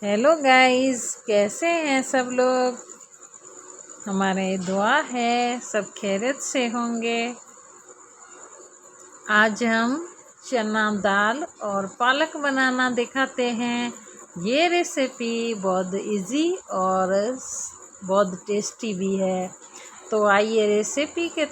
Hello guys, कैसे हैं सब लोग। हमारे दुआ है सब खैरियत से होंगे। आज हम चना दाल और पालक बनाना दिखाते हैं। ये रेसिपी बहुत इजी और बहुत टेस्टी भी है। तो आइए रेसिपी के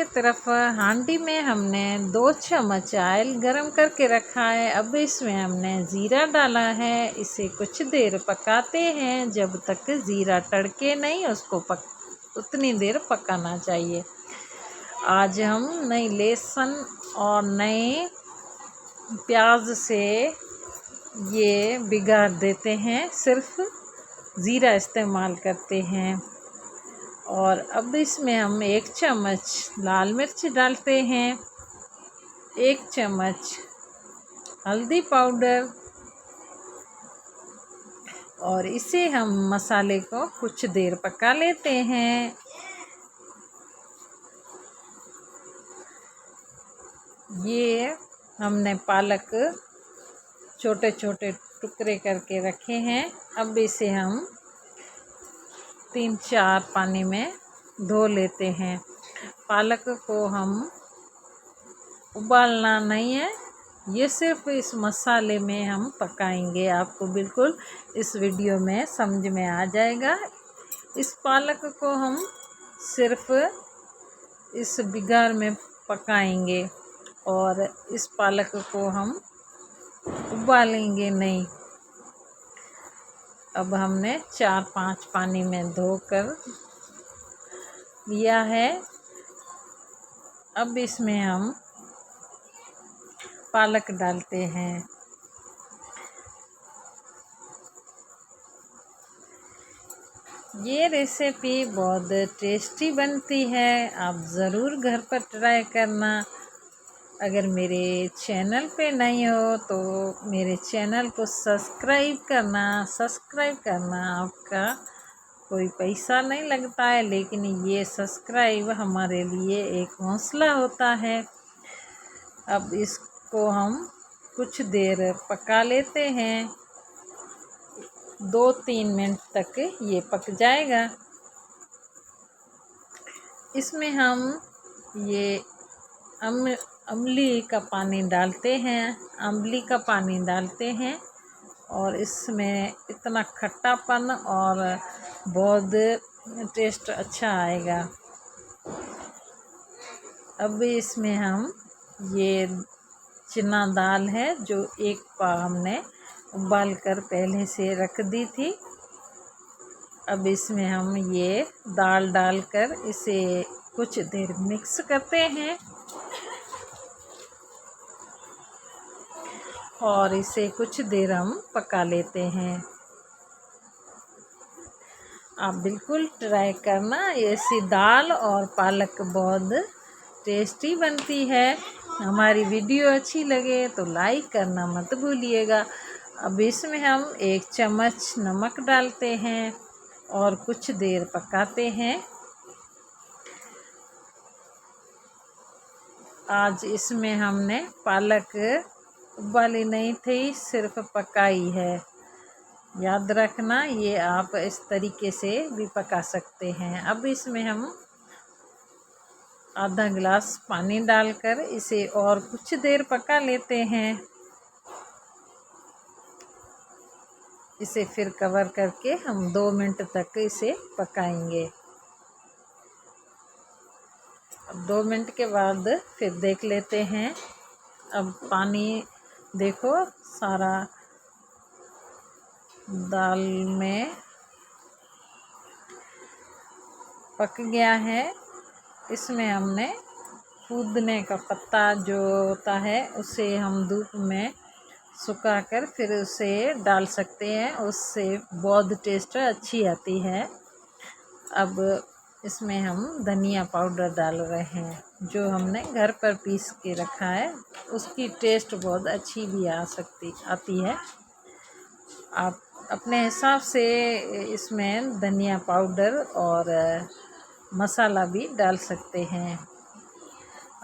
तरफ। हांडी में हमने 2 चम्मच ऑयल गरम करके रखा है। अब इसमें हमने ज़ीरा डाला है। इसे कुछ देर पकाते हैं जब तक ज़ीरा तड़के नहीं, उसको उतनी देर पकाना चाहिए। आज हम नई लहसुन और नए प्याज से ये बिगाड़ देते हैं, सिर्फ ज़ीरा इस्तेमाल करते हैं। और अब इसमें हम 1 चम्मच लाल मिर्च डालते हैं, 1 चम्मच हल्दी पाउडर, और इसे हम मसाले को कुछ देर पका लेते हैं। ये हमने पालक छोटे छोटे टुकड़े करके रखे हैं। अब इसे हम 3-4 पानी में धो लेते हैं। पालक को हम उबालना नहीं है, ये सिर्फ इस मसाले में हम पकाएंगे। आपको बिल्कुल इस वीडियो में समझ में आ जाएगा। इस पालक को हम सिर्फ इस बिगाड़ में पकाएंगे और इस पालक को हम उबालेंगे नहीं। अब हमने 4-5 पानी में धोकर लिया है। अब इसमें हम पालक डालते हैं। ये रेसिपी बहुत टेस्टी बनती है, आप ज़रूर घर पर ट्राई करना। अगर मेरे चैनल पे नहीं हो तो मेरे चैनल को सब्सक्राइब करना। आपका कोई पैसा नहीं लगता है, लेकिन ये सब्सक्राइब हमारे लिए एक हौसला होता है। अब इसको हम कुछ देर पका लेते हैं, 2-3 मिनट तक ये पक जाएगा। इसमें हम ये अमली का पानी डालते हैं और इसमें इतना खट्टापन और बहुत टेस्ट अच्छा आएगा। अब इसमें हम ये चना दाल है जो 1 पाव हमने उबाल कर पहले से रख दी थी। अब इसमें हम ये दाल डालकर इसे कुछ देर मिक्स करते हैं और इसे कुछ देर हम पका लेते हैं। आप बिल्कुल ट्राई करना, ऐसी दाल और पालक बहुत टेस्टी बनती है। हमारी वीडियो अच्छी लगे तो लाइक करना मत भूलिएगा। अब इसमें हम 1 चम्मच नमक डालते हैं और कुछ देर पकाते हैं। आज इसमें हमने पालक उबाली नहीं थी, सिर्फ पकाई है। याद रखना, ये आप इस तरीके से भी पका सकते हैं। अब इसमें हम आधा गिलास पानी डालकर इसे और कुछ देर पका लेते हैं। इसे फिर कवर करके हम 2 मिनट तक इसे पकाएंगे। अब 2 मिनट के बाद फिर देख लेते हैं। अब पानी देखो सारा दाल में पक गया है। इसमें हमने पुदीने का पत्ता जो होता है उसे हम धूप में सुखाकर फिर उसे डाल सकते हैं, उससे बहुत टेस्ट अच्छी आती है। अब इसमें हम धनिया पाउडर डाल रहे हैं, जो हमने घर पर पीस के रखा है। उसकी टेस्ट बहुत अच्छी भी आती है। आप अपने हिसाब से इसमें धनिया पाउडर और मसाला भी डाल सकते हैं।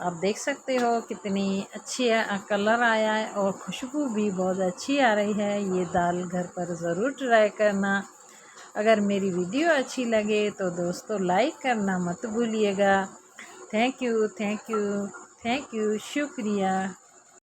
आप देख सकते हो कितनी अच्छी कलर आया है और खुशबू भी बहुत अच्छी आ रही है। ये दाल घर पर ज़रूर ट्राई करना। अगर मेरी वीडियो अच्छी लगे तो दोस्तों लाइक करना मत भूलिएगा। Thank you, thank you, thank you, शुक्रिया।